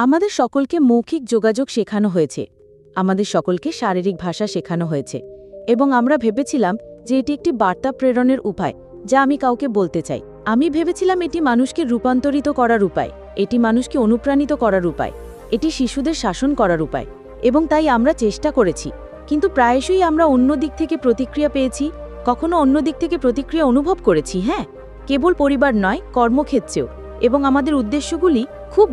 আমাদের সকলকে মৌখিক যোগাযোগ শেখানো হয়েছে, আমাদের সকলকে শারীরিক ভাষা শেখানো হয়েছে, এবং আমরা ভেবেছিলাম যে এটি একটি বার্তা প্রেরণের উপায় যা আমি কাউকে বলতে চাই। আমি ভেবেছিলাম এটি মানুষকে রূপান্তরিত করার উপায়, এটি মানুষকে অনুপ্রাণিত করার উপায়, এটি শিশুদের শাসন করার উপায়, এবং তাই আমরা চেষ্টা করেছি। কিন্তু প্রায়শই আমরা অন্য দিক থেকে প্রতিক্রিয়া পেয়েছি, কখনো অন্য দিক থেকে প্রতিক্রিয়া অনুভব করেছি। হ্যাঁ, কেবল পরিবার নয়, কর্মক্ষেত্রেও। এবং আমাদের উদ্দেশ্যগুলি খুব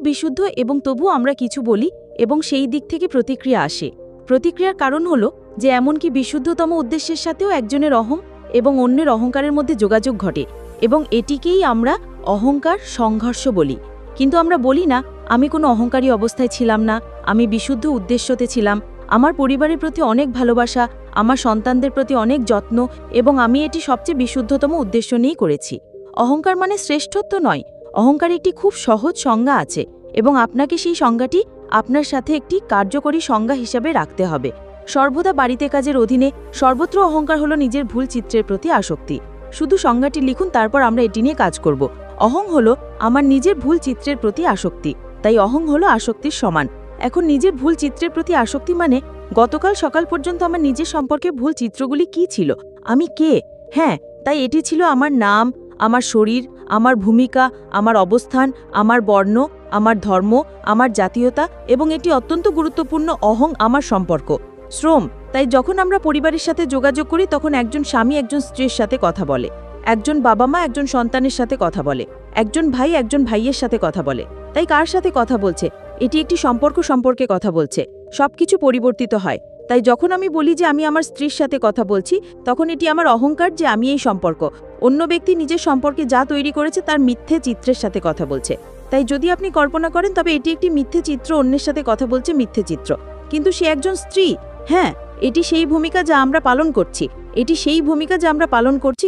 বিশুদ্ধ, এবং তবু আমরা কিছু বলি এবং সেই দিক থেকে প্রতিক্রিয়া আসে। প্রতিক্রিয়ার কারণ হলো যে এমনকি বিশুদ্ধতম উদ্দেশ্যের সাথেও একজনের অহং এবং অন্যের অহংকারের মধ্যে যোগাযোগ ঘটে, এবং এটিকেই আমরা অহংকার সংঘর্ষ বলি। কিন্তু আমরা বলি না, আমি কোনো অহংকারী অবস্থায় ছিলাম না, আমি বিশুদ্ধ উদ্দেশ্যতে ছিলাম, আমার পরিবারের প্রতি অনেক ভালোবাসা, আমার সন্তানদের প্রতি অনেক যত্ন, এবং আমি এটি সবচেয়ে বিশুদ্ধতম উদ্দেশ্য নিয়েই করেছি। অহংকার মানে শ্রেষ্ঠত্ব নয়, অহংকার একটি খুব সহজ সংজ্ঞা আছে, এবং আপনাকে সেই সংজ্ঞাটি আপনার সাথে একটি কার্যকরী সংজ্ঞা হিসাবে রাখতে হবে। সর্বদা বাড়িতে কাজের অধীনে সর্বত্র অহংকার হলো নিজের ভুল চিত্রের প্রতি আসক্তি। শুধু সংজ্ঞাটি লিখুন, তারপর আমরা এটি নিয়ে কাজ করব। অহং হলো আমার নিজের ভুল চিত্রের প্রতি আসক্তি, তাই অহং হলো আসক্তির সমান। এখন নিজের ভুল চিত্রের প্রতি আসক্তি মানে গতকাল সকাল পর্যন্ত আমার নিজের সম্পর্কে ভুল চিত্রগুলি কি ছিল, আমি কে। হ্যাঁ, তাই এটি ছিল আমার নাম, আমার শরীর, আমার ভূমিকা, আমার অবস্থান, আমার বর্ণ, আমার ধর্ম, আমার জাতীয়তা, এবং এটি অত্যন্ত গুরুত্বপূর্ণ অহং আমার সম্পর্ক, শ্রম। তাই যখন আমরা পরিবারের সাথে যোগাযোগ করি তখন একজন স্বামী একজন স্ত্রীর সাথে কথা বলে, একজন বাবা মা একজন সন্তানের সাথে কথা বলে, একজন ভাই একজন ভাইয়ের সাথে কথা বলে। তাই কার সাথে কথা বলছে, এটি একটি সম্পর্ক সম্পর্কে কথা বলছে। সবকিছু পরিবর্তিত হয়। তাই যখন আমি বলি যে আমি আমার স্ত্রীর সাথে কথা বলছি, তখন এটি আমার অহংকার যে আমি এই সম্পর্ক। অন্য ব্যক্তি নিজের সম্পর্কে যা তৈরি করেছে তার মিথ্যে চিত্রের সাথে কথা বলছে। তাই যদি আপনি কল্পনা করেন তবে এটি একটি মিথ্যে চিত্র, অন্যের সাথে কথা বলছে মিথ্যে চিত্র, কিন্তু সে একজন স্ত্রী। হ্যাঁ, এটি সেই ভূমিকা যা আমরা পালন করছি,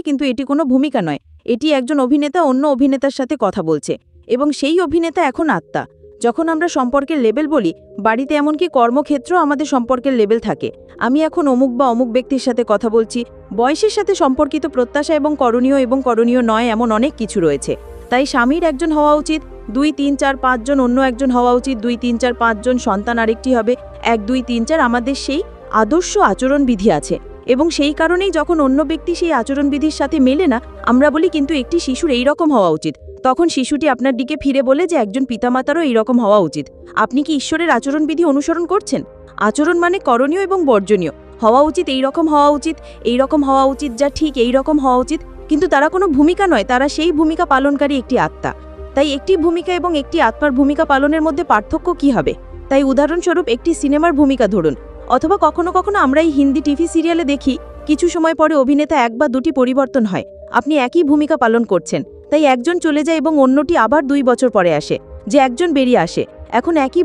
কিন্তু এটি কোনো ভূমিকা নয়, এটি একজন অভিনেতা অন্য অভিনেতার সাথে কথা বলছে, এবং সেই অভিনেতা এখন আত্মা। যখন আমরা সম্পর্কের লেবেল বলি, বাড়িতে এমনকি কর্মক্ষেত্রেও আমাদের সম্পর্কের লেবেল থাকে। আমি এখন অমুক বা অমুক ব্যক্তির সাথে কথা বলছি। বয়সের সাথে সম্পর্কিত প্রত্যাশা এবং করণীয় নয় এমন অনেক কিছু রয়েছে। তাই স্বামীর একজন হওয়া উচিত, 2, 3, 4, 5 জন অন্য একজন হওয়া উচিত, 2, 3, 4, 5 জন সন্তান আরেকটি হবে, 1, 2, 3, 4 আমাদের সেই আদর্শ আচরণবিধি আছে। এবং সেই কারণেই যখন অন্য ব্যক্তি সেই আচরণবিধির সাথে মেলে না, আমরা বলি কিন্তু একটি শিশুর এই রকম হওয়া উচিত। তখন শিশুটি আপনার দিকে ফিরে বলে যে একজন পিতামাতারও এই রকম হওয়া উচিত। আপনি কি ঈশ্বরের আচরণবিধি অনুসরণ করছেন? আচরণ মানে করণীয় এবং বর্জনীয়। হওয়া উচিত এই রকম হওয়া উচিত, এই রকম হওয়া উচিত, যা ঠিক এই রকম হওয়া উচিত, কিন্তু তারা কোনো ভূমিকা নয়, তারা সেই ভূমিকা পালনকারী একটি আত্মা। তাই একটি ভূমিকা এবং একটি আত্মার ভূমিকা পালনের মধ্যে পার্থক্য কি হবে? তাই উদাহরণস্বরূপ একটি সিনেমার ভূমিকা ধরুন, অথবা কখনো কখনো আমরা এই হিন্দি টিভি সিরিয়ালে দেখি, কিছু সময় পরে অভিনেতা 1 বা 2টি পরিবর্তন হয়। আপনি একই ভূমিকা পালন করছেন, তাই একজন চলে যায় এবং অন্যটি আবার 2 বছর পরে আসে, যে একজন বেরিয়ে আসে। এখন একই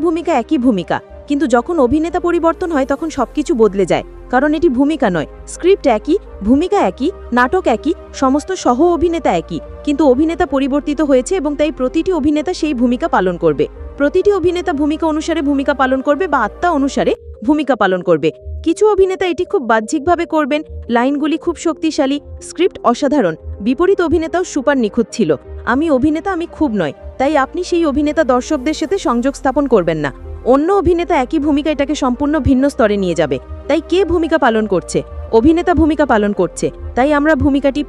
ভূমিকা, কিন্তু যখন অভিনেতা পরিবর্তন হয় তখন সবকিছু বদলে যায়, কারণ এটি ভূমিকা নয়। স্ক্রিপ্ট একই, ভূমিকা একই, নাটক একই, সমস্ত সহ অভিনেতা একই, কিন্তু অভিনেতা পরিবর্তিত হয়েছে, এবং তাই প্রতিটি অভিনেতা সেই ভূমিকা পালন করবে। প্রতিটি অভিনেতা ভূমিকা অনুসারে ভূমিকা পালন করবে বা আত্মা অনুসারে ভূমিকা পালন করবে। কিছু অভিনেতা এটি খুব বাহ্যিকভাবে করবেন, লাইনগুলি খুব শক্তিশালী, স্ক্রিপ্ট অসাধারণ। বিপরীত অভিনেতাও সুপার নিখুঁত ছিল। আমি অভিনেতা, আমি খুব নয়, তাই আপনি সেই অভিনেতা দর্শকদের সাথে সংযোগ স্থাপন করবেন না। অন্য অভিনেতা একই ভূমিকা এটাকে সম্পূর্ণ ভিন্ন স্তরে নিয়ে যাবে। তাই কে ভূমিকা পালন করছে? অভিনেতা ভূমিকা পালন করছে। তাই আমরা ভূমিকাটি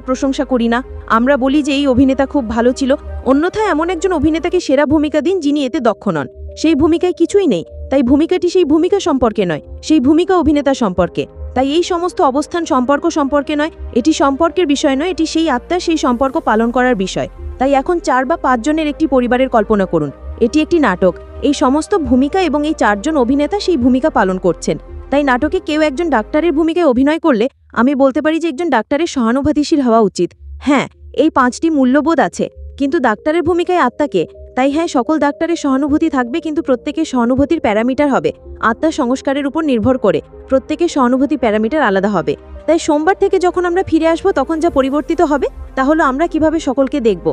প্রশংসা করি না, আমরা বলি যে এই অভিনেতা খুব ভালো ছিল। অন্যথায় এমন একজন অভিনেতাকে সেরা ভূমিকা দিন যিনি এতে দক্ষ নন। সেই ভূমিকায় কিছুই নেই, তাই ভূমিকাটি সেই ভূমিকা সম্পর্কে নয়, সেই ভূমিকা অভিনেতা সম্পর্কে। তাই এই সমস্ত অবস্থান সম্পর্ক সম্পর্কে নয়, এটি সম্পর্কের বিষয় নয়, এটি সেই আত্মা সেই সম্পর্ক পালন করার বিষয়। তাই এখন 4 বা 5 জনের একটি পরিবারের কল্পনা করুন, এটি একটি নাটক। এই সমস্ত ভূমিকা এবং এই 4 জন অভিনেতা সেই ভূমিকা পালন করছেন। তাই নাটকে কেউ একজন ডাক্তারের ভূমিকায় অভিনয় করলে আমি বলতে পারি যে একজন ডাক্তারের সহানুভূতিশীল হওয়া উচিত। হ্যাঁ, এই 5টি মূল্যবোধ আছে, কিন্তু ডাক্তারের ভূমিকায় আত্মাকে। তাই হ্যাঁ, সকল ডাক্তারের সহানুভূতি থাকবে, কিন্তু প্রত্যেকের সহানুভূতির প্যারামিটার হবে আত্মার সংস্কারের উপর নির্ভর করে। প্রত্যেকের সহানুভূতি প্যারামিটার আলাদা হবে। তাই সোমবার থেকে যখন আমরা ফিরে আসব তখন যা পরিবর্তিত হবে তা হলো আমরা কিভাবে সকলকে দেখব।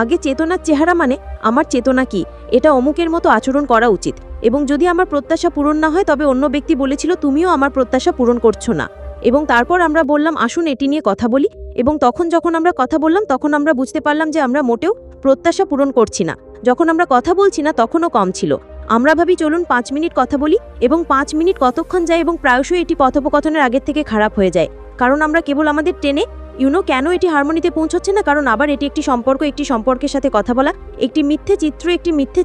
আগে চেতনার চেহারা মানে আমার চেতনা কি, এটা অমুকের মতো আচরণ করা উচিত, এবং যদি আমার প্রত্যাশা পূরণ না হয় তবে অন্য ব্যক্তি বলেছিল তুমিও আমার প্রত্যাশা পূরণ করছো না, এবং তারপর আমরা বললাম আসুন এটি নিয়ে কথা বলি, এবং তখন যখন আমরা কথা বললাম তখন আমরা বুঝতে পারলাম যে আমরা মোটেও প্রত্যাশা পূরণ করছি না। যখন আমরা কথা বলছি না তখনও কম ছিল। আমরা ভাবি চলুন 5 মিনিট কথা বলি, এবং 5 মিনিট কতক্ষণ যায় এবং প্রায়শই এটি কথোপকথনের আগের থেকে খারাপ হয়ে যায়। কারণ আমরা কেবল আমাদের টেনে কেন এটি হারমোনিতে পৌঁছচ্ছে না? কারণ আবার এটি একটি সম্পর্কের সাথে কথা বলা, একটি মিথ্যে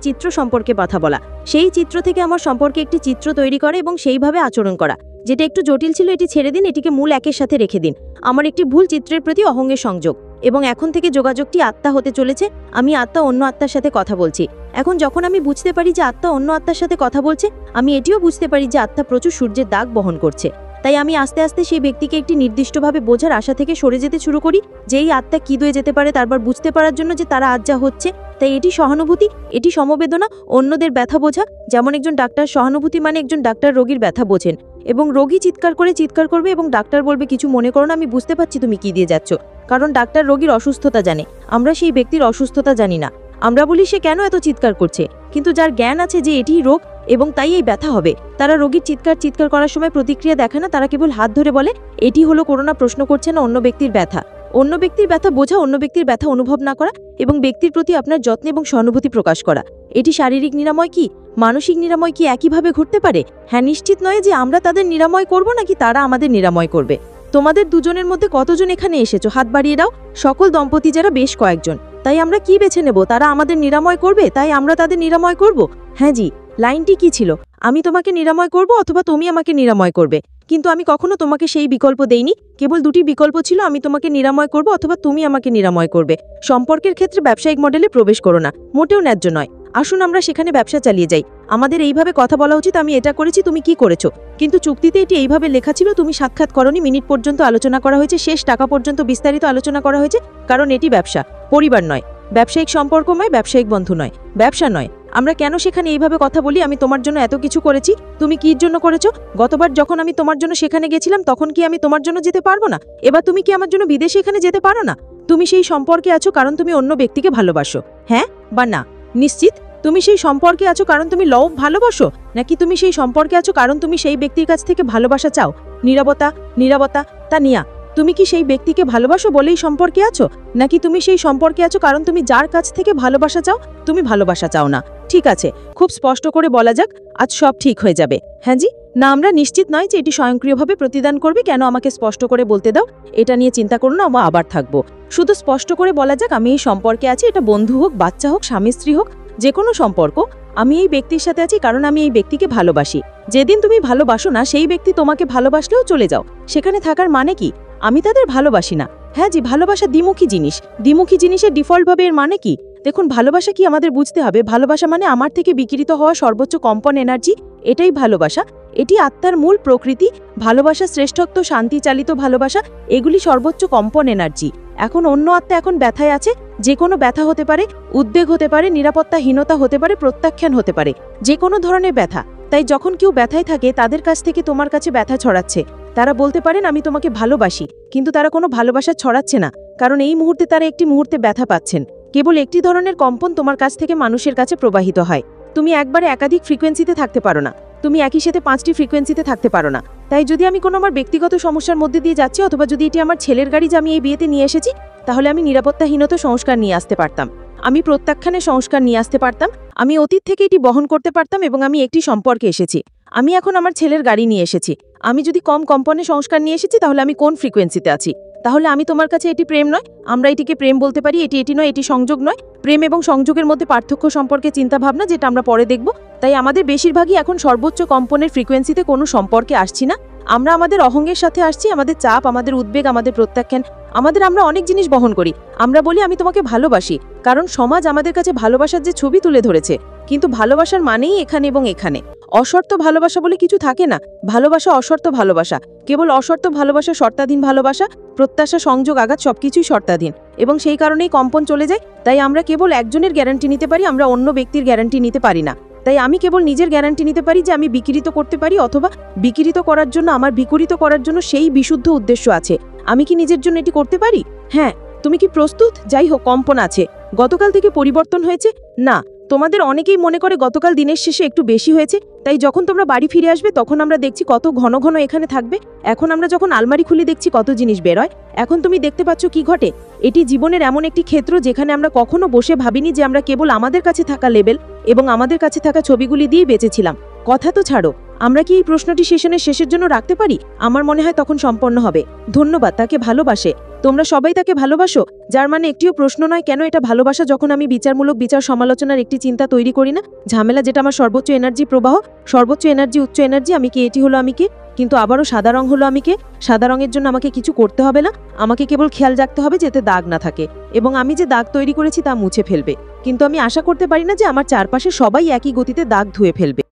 চিত্র সম্পর্কে কথা বলা। সেই চিত্র থেকে আমার সম্পর্কে একটি চিত্র তৈরি করে এবং সেইভাবে আচরণ করা। যেটা একটু জটিল ছিল এটি ছেড়ে দিন, এটিকে মূল একের সাথে রেখে দিন। আমার একটি ভুল চিত্রের প্রতি অহঙ্গের সংযোগ, এবং এখন থেকে যোগাযোগটি আত্মা হতে চলেছে। আমি আত্মা অন্য আত্মার সাথে কথা বলছি। এখন যখন আমি বুঝতে পারি যে আত্মা অন্য আত্মার সাথে কথা বলছে, আমি এটিও বুঝতে পারি যে আত্মা প্রচুর সূর্যের দাগ বহন করছে। তাই আমি আস্তে আস্তে সেই ব্যক্তিকে একটি নির্দিষ্টভাবে বোঝার আশা থেকে সরে যেতে শুরু করি, যে এই আত্মা কি দিয়ে যেতে পারে তারপর বুঝতে পারার জন্য যে তারা আজ যা হচ্ছে। তাই এটি সহানুভূতি, এটি সমবেদনা, অন্যদের ব্যথা বোঝা। যেমন একজন ডাক্তার, সহানুভূতি মানে একজন ডাক্তার রোগীর ব্যথা বোঝেন, এবং রোগী চিৎকার করবে এবং ডাক্তার বলবে কিছু মনে করো না, আমি বুঝতে পারছি তুমি কি দিয়ে যাচ্ছ। কারণ ডাক্তার রোগীর অসুস্থতা জানে, আমরা সেই ব্যক্তির অসুস্থতা জানি না। আমরা বলি সে কেন এত চিৎকার করছে, কিন্তু যার জ্ঞান আছে যে এটিই রোগ এবং তাই এই ব্যথা হবে, তারা রোগীর চিৎকার করার সময় প্রতিক্রিয়া দেখে না, তারা কেবল হাত ধরে বলে এটি হলো করোনা, প্রশ্ন করছে না অন্য ব্যক্তির ব্যথা। অন্য ব্যক্তির ব্যথা বোঝা, অন্য ব্যক্তির ব্যথা অনুভব না করা এবং ব্যক্তির প্রতি আপনার যত্ন এবং সহানুভূতি প্রকাশ করা। এটি শারীরিক নিরাময় কি মানসিক নিরাময় কি একইভাবে ঘটতে পারে? হ্যাঁ, নিশ্চিত নয় যে আমরা তাদের নিরাময় করব নাকি তারা আমাদের নিরাময় করবে। তোমাদের দুজনের মধ্যে কতজন এখানে এসেছো? হাত বাড়িয়ে দাও। সকল দম্পতি যারা, বেশ কয়েকজন। তাই আমরা কি বেছে নেব? তারা আমাদের নিরাময় করবে তাই আমরা তাদের নিরাময় করব? হ্যাঁ জি। লাইনটি কি ছিল? আমি তোমাকে নিরাময় করব অথবা তুমি আমাকে নিরাময় করবে। কিন্তু আমি কখনো তোমাকে সেই বিকল্প দেইনি। কেবল দুটি বিকল্প ছিল, আমি তোমাকে নিরাময় করব অথবা তুমি আমাকে নিরাময় করবে। সম্পর্কের ক্ষেত্রে ব্যবসায়িক মডেলে প্রবেশ করো না, মোটেও ন্যায্য নয়। আসুন আমরা সেখানে ব্যবসা চালিয়ে যাই। আমাদের এইভাবে কথা বলা উচিত, আমি এটা করেছি, তুমি কি করেছো। কিন্তু চুক্তিতে এটি এইভাবে লেখা ছিল, তুমি সাক্ষাৎ করনি, মিনিট পর্যন্ত আলোচনা করা হয়েছে, শেষ টাকা পর্যন্ত বিস্তারিত আলোচনা করা হয়েছে। কারণ এটি ব্যবসা, পরিবার নয়। ব্যবসায়িক সম্পর্ক নয়, ব্যবসায়িক বন্ধু নয়, ব্যবসা নয়। আমরা কেন সেখানে এইভাবে কথা বলি? আমি তোমার জন্য এত কিছু করেছি, তুমি কি জন্য করেছো? গতবার যখন আমি তোমার জন্য সেখানে গেছিলাম তখন কি আমি তোমার জন্য যেতে পারবো না? এবার তুমি কি আমার জন্য বিদেশে এখানে যেতে পারো না? তুমি সেই সম্পর্কে আছো কারণ তুমি অন্য ব্যক্তিকে ভালোবাসো, হ্যাঁ বা না? নিশ্চিত। তুমি সেই সম্পর্কে আছো কারণ তুমি লভ ভালোবাসো, নাকি তুমি সেই সম্পর্কে আছো কারণ তুমি সেই ব্যক্তির কাছ থেকে ভালোবাসা চাও? নীরবতা তানিয়া, তুমি কি সেই ব্যক্তিকে ভালোবাসো বলেই সম্পর্কে আছো, নাকি তুমি সেই সম্পর্কে আছো কারণ তুমি যার কাছ থেকে ভালোবাসা চাও তুমি ভালোবাসা চাও না? ঠিক আছে, খুব স্পষ্ট করে বলা যাক, আজ সব ঠিক হয়ে যাবে। হ্যাঁ জি না, আমরা নিশ্চিত নয় যে এটি স্বয়ংক্রিয়ভাবে প্রতিদান করবে। কেন? আমাকে স্পষ্ট করে বলতে দাও, এটা নিয়ে চিন্তা করো না, আমরা আবার থাকবো। শুধু স্পষ্ট করে বলা যাক, আমি এই সম্পর্কে আছি, এটা বন্ধু হোক, বাচ্চা হোক, স্বামী স্ত্রী হোক, যে কোনো সম্পর্ক, আমি এই ব্যক্তির সাথে আছি কারণ আমি এই ব্যক্তিকে ভালোবাসি। যেদিন তুমি ভালোবাসো না, সেই ব্যক্তি তোমাকে ভালোবাসলেও চলে যাও, সেখানে থাকার মানে কি? আমি তাদের ভালোবাসি না। হ্যাঁ জি, ভালোবাসা দ্বিমুখী জিনিস। দ্বিমুখী জিনিসের ডিফল্টভাবে এর মানে কি? দেখুন, ভালোবাসা কি আমাদের বুঝতে হবে। ভালোবাসা মানে আমার থেকে বিকিরিত হওয়া সর্বোচ্চ কম্পন এনার্জি, এটাই ভালোবাসা। এটি আত্মার মূল প্রকৃতি। ভালোবাসা, শ্রেষ্ঠত্ব, শান্তি চালিত ভালোবাসা, এগুলি সর্বোচ্চ কম্পন এনার্জি। এখন অন্য আত্মা এখন ব্যথায় আছে। যে কোনো ব্যথা হতে পারে, উদ্বেগ হতে পারে, নিরাপত্তাহীনতা হতে পারে, প্রত্যাখ্যান হতে পারে, যে কোনো ধরনের ব্যথা। তাই যখন কেউ ব্যথায় থাকে, তাদের কাছ থেকে তোমার কাছে ব্যথা ছড়াচ্ছে। তারা বলতে পারেন আমি তোমাকে ভালোবাসি, কিন্তু তারা কোনো ভালোবাসা ছড়াচ্ছে না, কারণ এই মুহূর্তে তারা একটি মুহূর্তে ব্যথা পাচ্ছেন। কেবল একটি ধরনের কম্পন তোমার কাছ থেকে মানুষের কাছে প্রবাহিত হয়। তুমি একবারে একাধিক ফ্রিকোয়েন্সিতে থাকতে পারো না, তুমি একই সাথে 5টি ফ্রিকোয়েন্সিতে থাকতে পারো না। তাই যদি আমি কোনো আমার ব্যক্তিগত সমস্যার মধ্যে দিয়ে যাচ্ছি, অথবা যদি এটি আমার ছেলের গাড়ি যে আমি এই বিয়েতে নিয়ে এসেছি, তাহলে আমি নিরাপত্তাহীনতা সংস্কার নিয়ে আসতে পারতাম, আমি প্রত্যাখ্যানের সংস্কার নিয়ে আসতে পারতাম, আমি অতীত থেকে এটি বহন করতে পারতাম, এবং আমি একটি সম্পর্কে এসেছি। আমি এখন আমার ছেলের গাড়ি নিয়ে এসেছি। আমি যদি কম কম্পনের সংস্কার নিয়ে এসেছি, তাহলে আমি কোন ফ্রিকোয়েন্সিতে আছি? তাহলে আমি তোমার কাছে এটি প্রেম নয়। আমরা এটিকে প্রেম বলতে পারি, এটি নয়, এটি সংযোগ নয়। প্রেম এবং সংযোগের মধ্যে পার্থক্য সম্পর্কে চিন্তা ভাবনা, যেটা আমরা পরে দেখব। তাই আমাদের বেশিরভাগই এখন সর্বোচ্চ কম্পনের ফ্রিকোয়েন্সিতে কোনো সম্পর্কে আসছি না। আমরা আমাদের অহঙ্গের সাথে আসছি, আমাদের চাপ, আমাদের উদ্বেগ, আমাদের প্রত্যাখ্যান, আমরা অনেক জিনিস বহন করি। আমরা বলি আমি তোমাকে ভালোবাসি, কারণ সমাজ আমাদের কাছে ভালোবাসার যে ছবি তুলে ধরেছে। কিন্তু ভালোবাসার মানেই এখানে এবং এখানে। অশর্ত ভালোবাসা বলে কিছু থাকে না। ভালোবাসা অশর্ত ভালোবাসা, কেবল অশর্ত ভালোবাসা, শর্তাধীন ভালোবাসা, প্রত্যাশা, সংযোগ, আঘাত সবকিছুই শর্তাধীন, এবং সেই কারণেই কম্পন চলে যায়। তাই আমরা কেবল একজনের গ্যারান্টি নিতে পারি, আমরা অন্য ব্যক্তির গ্যারান্টি নিতে পারি না। তাই আমি কেবল নিজের গ্যারান্টি নিতে পারি যে আমি বিকিরিত করতে পারি, অথবা বিকিরিত করার জন্য, আমার বিকরিত করার জন্য সেই বিশুদ্ধ উদ্দেশ্য আছে। আমি কি নিজের জন্য এটি করতে পারি? হ্যাঁ। তুমি কি প্রস্তুত? যাই হোক, কম্পন আছে। গতকাল থেকে পরিবর্তন হয়েছে? না। তোমাদের অনেকেই মনে করে গতকাল দিনের শেষে একটু বেশি হয়েছে, তাই যখন তোমরা বাড়ি ফিরে আসবে তখন আমরা দেখছি কত ঘন ঘন এখানে থাকবে। এখন আমরা যখন আলমারি খুলে দেখছি কত জিনিস বেরোয়। এখন তুমি দেখতে পাচ্ছ কি ঘটে। এটি জীবনের এমন একটি ক্ষেত্র যেখানে আমরা কখনো বসে ভাবিনি যে আমরা কেবল আমাদের কাছে থাকা লেবেল এবং আমাদের কাছে থাকা ছবিগুলি দিয়ে বেঁচেছিলাম। কথা তো ছাড়ো, আমরা কি এই প্রশ্নটি সেশনের শেষের জন্য রাখতে পারি? আমার মনে হয় তখন সম্পন্ন হবে। ধন্যবাদ। তাকে ভালোবাসে। তোমরা সবাই তাকে ভালোবাসো, যার মানে একটিও প্রশ্ন নয় কেন এটা ভালোবাসা, যখন আমি বিচারমূলক বিচার সমালোচনার একটি চিন্তা তৈরি করি না। ঝামেলা যেটা আমার সর্বোচ্চ এনার্জি প্রবাহ, সর্বোচ্চ এনার্জি, উচ্চ এনার্জি। আমি কি এটি হলো আমি কে? কিন্তু আবারও সাদা রং হলো আমি কে? সাদা রঙের জন্য আমাকে কিছু করতে হবে না, আমাকে কেবল খেয়াল রাখতে হবে যাতে দাগ না থাকে, এবং আমি যে দাগ তৈরি করেছি তা মুছে ফেলবে। কিন্তু আমি আশা করতে পারি না যে আমার চারপাশে সবাই একই গতিতে দাগ ধুয়ে ফেলবে।